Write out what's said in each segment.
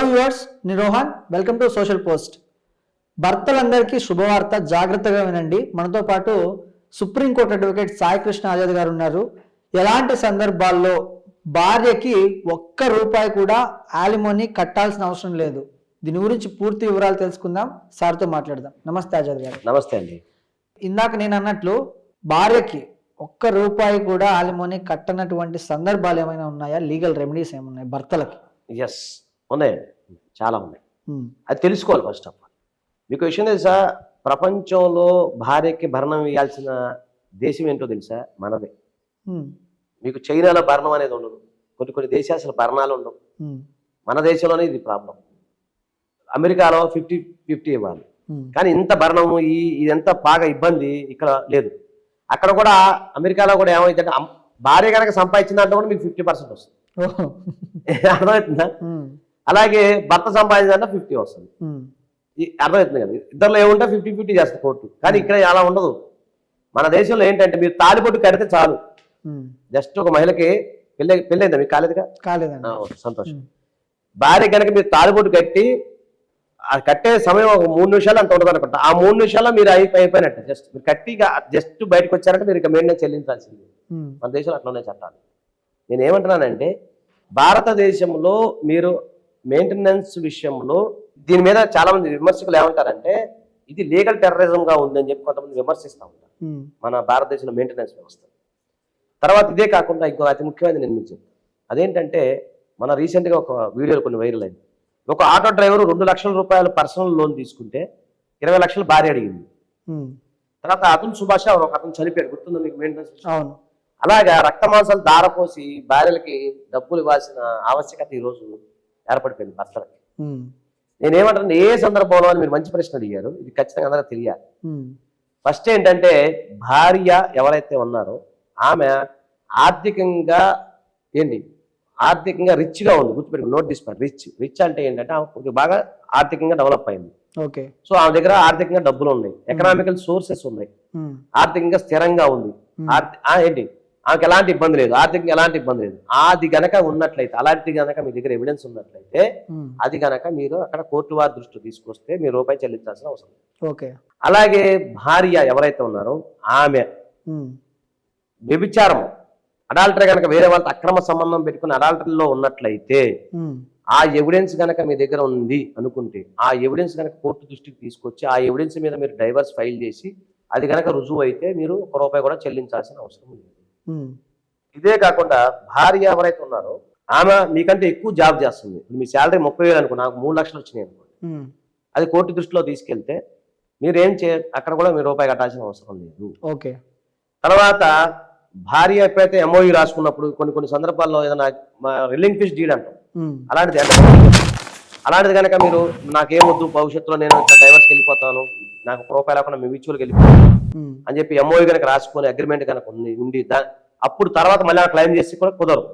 Viewers, నేను Rohan. Welcome to social post. భర్తలందరికీ శుభవార్త, జాగ్రత్తగా వినండి. మనతో పాటు సుప్రీంకోర్టు అడ్వకేట్ సాయి కృష్ణ ఆజాద్ గారు ఉన్నారు. ఎలాంటి సందర్భాల్లో భార్యకి ₹1 కూడా యాలిమోనీ కట్టాల్సిన అవసరం లేదు, దీని గురించి పూర్తి వివరాలు తెలుసుకుందాం. సార్తో మాట్లాడదాం. నమస్తే ఆజాద్ గారు. నమస్తే అండి. ఇందాక నేను అన్నట్లు భార్యకి ₹1 కూడా యాలిమోనీ కట్టనటువంటి సందర్భాలు ఏమైనా ఉన్నాయా? లీగల్ రెమెడీస్ ఏమున్నాయి భర్తలకి? ఎస్, ఉన్నాయండి, చాలా ఉన్నాయి. అది తెలుసుకోవాలి. ఫస్ట్ ఆఫ్ ఆల్ మీకు విషయం తెలుసా, ప్రపంచంలో భార్యకి భరణం ఇవ్వాల్సిన దేశం ఏంటో తెలుసా? మనదే. మీకు చైనాలో భరణం అనేది ఉండదు, కొన్ని దేశాలు అసలు భరణాలు ఉండవు. మన దేశంలోనే ఇది ప్రాబ్లం. అమెరికాలో 50-50 ఇవ్వాలి, కానీ ఇంత భరణము ఇదంతా బాగా ఇబ్బంది ఇక్కడ లేదు. అక్కడ కూడా అమెరికాలో కూడా ఏమైందంటే భార్య కనుక సంపాదించిన దాంట్లో కూడా మీకు 50% వస్తుంది. అర్థమవుతుందా? అలాగే భర్త సంపాదించిన దాంట్లో 50 వస్తుంది. అర్థమవుతుంది కదా. ఇద్దరులో ఏముంటే 50-50 చేస్తుంది కోర్టు. కానీ ఇక్కడ అలా ఉండదు. మన దేశంలో ఏంటంటే మీరు తాలిబొట్టు కడితే చాలు. జస్ట్ ఒక మహిళకి పెళ్ళైందా? మీకు కాలేదుగా? కాలేదండి. సంతోషం. భార్య కనుక మీరు తాలిబొట్టు కట్టి కట్టే సమయం ఒక 3 నిమిషాలు అంత ఉండదు అనుకుంటా. ఆ 3 నిమిషాల్లో మీరు అయిపోయినట్టు. జస్ట్ మీరు కట్టి జస్ట్ బయటకు వచ్చారంటే మీరు ఇక మెయింటెనెన్స్ చెల్లించాల్సింది. మన దేశంలో అట్లా చట్టాలు. నేను ఏమంటున్నానంటే, భారతదేశంలో మీరు మెయింటెనెన్స్ విషయంలో దీని మీద చాలా మంది విమర్శకులు ఏమంటారంటే ఇది లీగల్ టెర్రరిజంగా ఉందని చెప్పి కొంతమంది విమర్శిస్తూ ఉంటారు మన భారతదేశంలో మెయింటెనెన్స్ వ్యవస్థ. తర్వాత ఇదే కాకుండా ఇంకో అతి ముఖ్యమైనది నేను మీకు చెప్తాను. అదేంటంటే, మన రీసెంట్గా ఒక వీడియోలు కొన్ని వైరల్ అయింది. ఒక ఆటో డ్రైవర్ ₹2 లక్షల పర్సనల్ లోన్ తీసుకుంటే 20 లక్షలు భార్య అడిగింది. తర్వాత అతను సుభాష ఒక అతను చనిపోయాడు, గుర్తుందా మీకు? మెయింటెనెన్స్. అలాగా రక్త మాంసాలు దారపోసి భార్యలకి డబ్బులు ఇవ్వాల్సిన ఆవశ్యకత ఈరోజు ఏర్పడిపోయింది భర్తలకి. నేనేమంటాను, ఏ సందర్భంలో అని మీరు మంచి ప్రశ్న అడిగారు. ఇది ఖచ్చితంగా అందరికీ తెలియాలి. ఫస్ట్ ఏంటంటే, భార్య ఎవరైతే ఉన్నారో ఆమె ఆర్థికంగా ఆర్థికంగా రిచ్గా ఉంది. గుర్తుపెట్టుకుని నోట్ దిస్ పాయింట్. రిచ్ అంటే ఏంటంటే ఆమె బాగా ఆర్థికంగా డెవలప్ అయింది. సో ఆమె దగ్గర ఆర్థికంగా డబ్బులు ఉన్నాయి, ఎకనామికల్ సోర్సెస్ ఉన్నాయి, ఆర్థికంగా స్థిరంగా ఉంది. ఏంటి ఆమెకి ఎలాంటి ఇబ్బంది లేదు, ఆర్థికంగా ఎలాంటి ఇబ్బంది లేదు. అది గనక ఉన్నట్లయితే, అలాంటి గనక మీ దగ్గర ఎవిడెన్స్ ఉన్నట్లయితే అది గనక మీరు అక్కడ కోర్టు వారి దృష్టి తీసుకొస్తే మీరు ₹1 చెల్లించాల్సిన అవసరం లేదు. అలాగే భార్య ఎవరైతే ఉన్నారో ఆమె వ్యభిచారం, అడాల్టరీ కనుక వేరే వాళ్ళతో అక్రమ సంబంధం పెట్టుకుని అడాల్టరీలో ఉన్నట్లయితే ఆ ఎవిడెన్స్ కనుక మీ దగ్గర ఉంది అనుకుంటే ఆ ఎవిడెన్స్ కనుక కోర్టు దృష్టికి తీసుకొచ్చి ఆ ఎవిడెన్స్ మీద మీరు డైవర్స్ ఫైల్ చేసి అది కనుక రుజువు అయితే మీరు ₹1 కూడా చెల్లించాల్సిన అవసరం లేదు. ఇదే కాకుండా భార్య ఎవరైతే ఉన్నారో ఆమె మీకంటే ఎక్కువ జాబ్ చేస్తుంది. మీ శాలరీ 30,000 అనుకో, నాకు 3 లక్షలు వచ్చినాయి అనుకోండి, అది కోర్టు దృష్టిలో తీసుకెళ్తే మీరు అక్కడ కూడా మీరు ₹1 కట్టాల్సిన అవసరం లేదు. తర్వాత భార్య ఎప్పుడైతే MOU రాసుకున్నప్పుడు కొన్ని సందర్భాల్లో ఏదైనా రిలింక్విష్ డీడ్ అంటాం, అలాంటిది కనుక మీరు నాకేమొద్దు, భవిష్యత్తులో నేను డైవర్స్కి వెళ్ళిపోతాను, నాకు ₹1 లేకుండా మీ మ్యూచువల్కి వెళ్ళిపోతాను అని చెప్పి MOU కనుక రాసుకొని అగ్రిమెంట్ కనుక ఉండి అప్పుడు తర్వాత మళ్ళీ క్లైమ్ చేసి కూడా కుదరదు.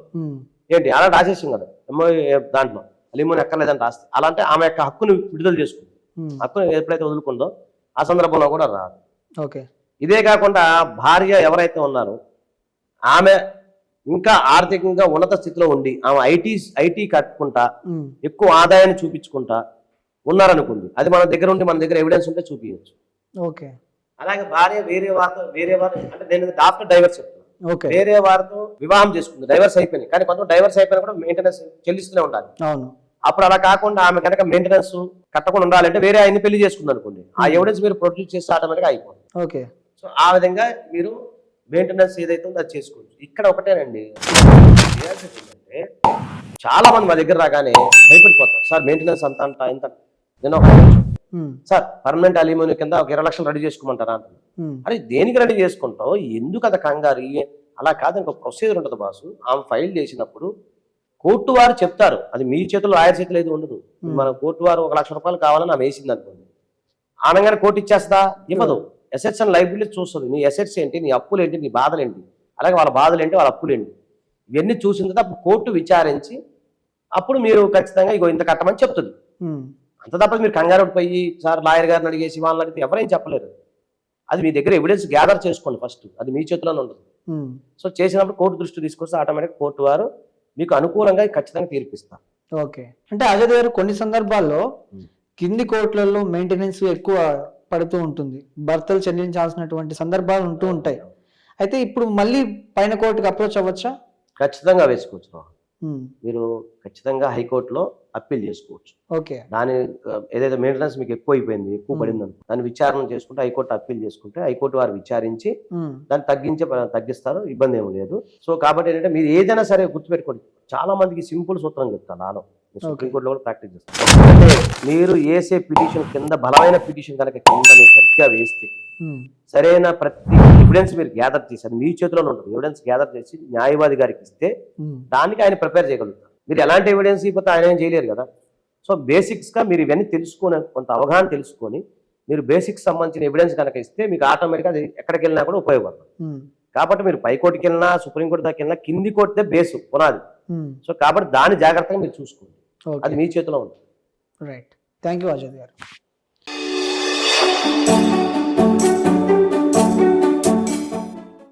ఏంటి అలా రాసేసాం కదా MOU దాంట్లో అలిమోని ఎక్కర్లేదని రాస్తే, అలా అంటే ఆమె యొక్క హక్కును విడుదల చేసుకుంది. హక్కును ఎప్పుడైతే వదులుకుందో ఆ సందర్భంలో కూడా రాదు. ఇదే కాకుండా భార్య ఎవరైతే ఉన్నారో ఆమె ఇంకా ఆర్థికంగా ఉన్నత స్థితిలో ఉండి ఆమె ఐటీ కట్టుకుంటా ఎక్కువ ఆదాయాన్ని చూపించుకుంటా ఉన్నారనుకుంది, అది మన దగ్గర ఎవిడెన్స్ ఉంటే చూపించచ్చు. అలాగే భార్య వేరే వారు అంటే నేను ఆఫ్టర్ డైవర్స్ చెప్తున్నాను, వేరే వారితో వివాహం చేసుకుంది, డైవర్స్ అయిపోయింది, కానీ కొంచెం డైవర్స్ అయిపోయినా కూడా మెయింటెనెన్స్ చెల్లిస్తూనే ఉండాలి. అప్పుడు అలా కాకుండా ఆమె కనుక మెయింటెనెన్స్ కట్టకుండా ఉండాలంటే వేరే ఆయన్ని పెళ్లి చేసుకుంది అనుకోండి, ఆ ఎవిడెన్స్ మీరు ప్రొడ్యూస్ చేస్తే ఆటోమేటిక్గా అయిపోతుంది. సో ఆ విధంగా మీరు మెయింటెనెన్స్ ఏదైతే ఉందో అది చేసుకోవచ్చు. ఇక్కడ ఒకటేనండి, ఏంటంటే చాలా మంది మా దగ్గర రాగానే భయపడిపోతారు, సార్ మెయింటెనెన్స్ అంత ఇంత. నేను సార్ పర్మనెంట్ అలిమోని కింద ఒక 20 లక్షలు రెడీ చేసుకోమంటారా అంటున్నాను. అరే దేనికి రెడీ చేసుకుంటావు, ఎందుకు అంత కంగారు? అలా కాదు, ఇంకో ప్రొసీజర్ ఉంటుంది బాసు. ఆమె ఫైల్ చేసినప్పుడు కోర్టు వారు చెప్తారు, అది మీ చేతుల్లో ఆయన చేతులు ఏది ఉండదు. మన కోర్టు వారు ₹1 లక్ష కావాలని ఆమె వేసింది అనుకోండి, ఆనంగానే కోర్టు ఇచ్చేస్తా? ఇవ్వదు. అసెట్స్ అండ్ లైబిలిటీ చూస్తుంది, నీ అసెట్స్ ఏంటి, నీ అప్పులు ఏంటి, నీ బాధలు ఏంటి, అలాగే వాళ్ళ బాధలు ఏంటి, వాళ్ళ అప్పులు ఏంటి, ఇవన్నీ చూసిన తర్వాత అప్పుడు కోర్టు విచారించి అప్పుడు మీరు ఖచ్చితంగా ఇగో ఇంత కట్టమని చెప్తుంది. అంత తప్ప మీరు కంగారు పోయి సార్ లాయర్ గారిని అడిగేసి వాళ్ళని అడిగితే ఎవరేం చెప్పలేరు. అది మీ దగ్గర ఎవిడెన్స్ గ్యాదర్ చేసుకోండి ఫస్ట్, అది మీ చేతిలోనే ఉంటుంది. సో చేసినప్పుడు కోర్టు దృష్టి తీసుకొస్తే ఆటోమేటిక్ కోర్టు వారు మీకు అనుకూలంగా ఖచ్చితంగా తీర్పిస్తారు. ఓకే. అంటే అజయ్ గారు కొన్ని సందర్భాల్లో కింది కోర్టులలో మెయింటెనెన్స్ ఎక్కువ పడుతూ ఉంటుంది, భర్తలు చెల్లించాల్సినటువంటి సందర్భాలు ఉంటూ ఉంటాయి. అయితే ఇప్పుడు మళ్ళీ పైన కోర్టుకి అప్రోచ్ అవ్వచ్చా? ఖచ్చితంగా వేసుకోవచ్చు రాహుల్. ఉమ్, మీరు ఖచ్చితంగా హైకోర్టులో అప్పీల్ చేసుకోవచ్చు. ఓకే. దాని ఏదైతే మెయింటెనెన్స్ మీకు ఎక్కువ అయిపోయింది, ఎక్కువ పడింది అనుకో, దాన్ని విచారణ చేసుకుంటే హైకోర్టు అప్పీల్ చేసుకుంటే హైకోర్టు వారు విచారించి ఉమ్, దాన్ని తగ్గిస్తారు, ఇబ్బంది ఏమి లేదు. సో కాబట్టి ఏంటంటే మీరు ఏదైనా సరే గుర్తుపెట్టుకోండి, చాలా మందికి సింపుల్ సూత్రం చెప్తాను నాలో, సుప్రీంకోర్టులో కూడా ప్రాక్టీస్ చేస్తాను. అంటే మీరు వేసే పిటిషన్ కింద బలమైన పిటిషన్ కనుక కింద మీరు సరిగ్గా వేస్తే ఉమ్, సరైన ప్రతి ఎవిడెన్స్ మీరు గ్యాదర్ చేసి, అది మీ చేతిలోనే ఉంటుంది, ఎవిడెన్స్ గ్యాదర్ చేసి న్యాయవాది గారికి ఇస్తే ఉమ్, దానికి ఆయన ప్రిపేర్ చేయగలుగుతారు. మీరు ఎలాంటి ఎవిడెన్స్ ఇవ్వకపోతే ఆయన ఏం చేయలేరు కదా. సో బేసిక్స్గా మీరు ఇవన్నీ తెలుసుకొని, కొంత అవగాహన తెలుసుకొని మీరు బేసిక్స్ సంబంధించిన ఎవిడెన్స్ కనుక ఇస్తే మీకు ఆటోమేటిక్గా అది ఎక్కడికి వెళ్ళినా కూడా ఉపయోగపడుతుంది. ఉమ్, కాబట్టి మీరు పైకోర్టుకి వెళ్ళినా సుప్రీంకోర్టు దాకా వెళ్ళినా కింది కోర్టుదే బేసు, పునాది. ఉమ్, సో కాబట్టి దాన్ని జాగ్రత్తగా మీరు చూసుకోండి, ఓకే. అది మీ చేతిలో ఉంటుంది. రైట్. థ్యాంక్ యూ అజయ్ గారు.